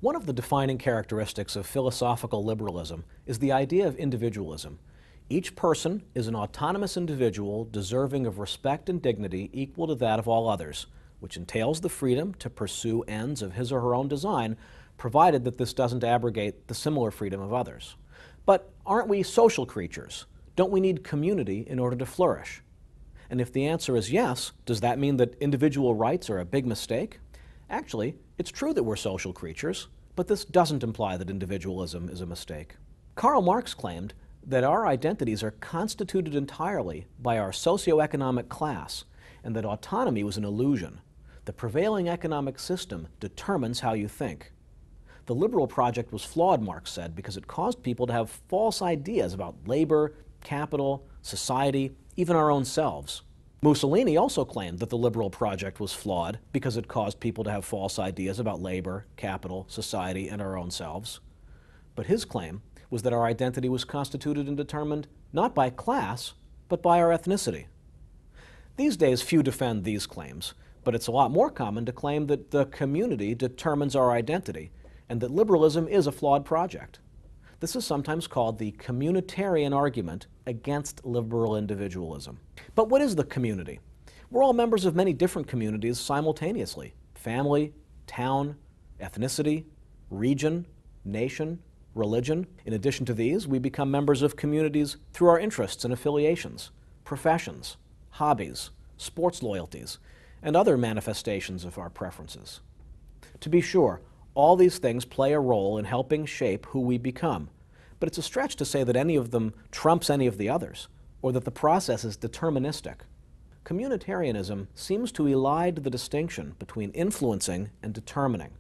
One of the defining characteristics of philosophical liberalism is the idea of individualism. Each person is an autonomous individual deserving of respect and dignity equal to that of all others, which entails the freedom to pursue ends of his or her own design, provided that this doesn't abrogate the similar freedom of others. But aren't we social creatures? Don't we need community in order to flourish? And if the answer is yes, does that mean that individual rights are a big mistake? Actually, it's true that we're social creatures, but this doesn't imply that individualism is a mistake. Karl Marx claimed that our identities are constituted entirely by our socioeconomic class, and that autonomy was an illusion. The prevailing economic system determines how you think. The liberal project was flawed, Marx said, because it caused people to have false ideas about labor, capital, society, even our own selves. Mussolini also claimed that the liberal project was flawed because it caused people to have false ideas about labor, capital, society, and our own selves. But his claim was that our identity was constituted and determined not by class, but by our ethnicity. These days, few defend these claims, but it's a lot more common to claim that the community determines our identity, and that liberalism is a flawed project. This is sometimes called the communitarian argument against liberal individualism. But what is the community? We're all members of many different communities simultaneously: family, town, ethnicity, region, nation, religion. In addition to these, we become members of communities through our interests and affiliations, professions, hobbies, sports loyalties, and other manifestations of our preferences. To be sure, all these things play a role in helping shape who we become, but it's a stretch to say that any of them trumps any of the others, or that the process is deterministic. Communitarianism seems to elide the distinction between influencing and determining.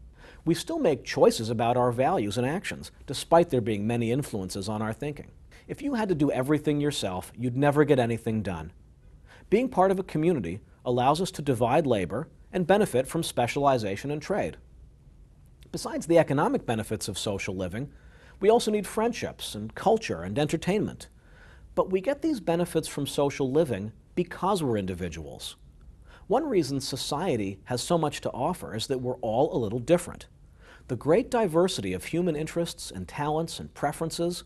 We still make choices about our values and actions, despite there being many influences on our thinking. If you had to do everything yourself, you'd never get anything done. Being part of a community allows us to divide labor and benefit from specialization and trade. Besides the economic benefits of social living, we also need friendships and culture and entertainment. But we get these benefits from social living because we're individuals. One reason society has so much to offer is that we're all a little different. The great diversity of human interests and talents and preferences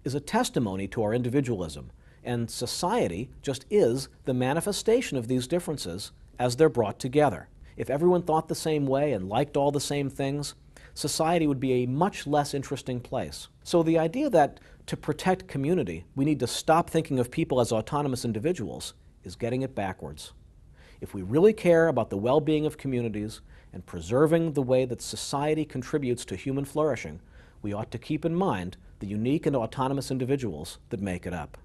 is a testimony to our individualism, and society just is the manifestation of these differences as they're brought together. If everyone thought the same way and liked all the same things, society would be a much less interesting place. So the idea that to protect community, we need to stop thinking of people as autonomous individuals is getting it backwards. If we really care about the well-being of communities and preserving the way that society contributes to human flourishing, we ought to keep in mind the unique and autonomous individuals that make it up.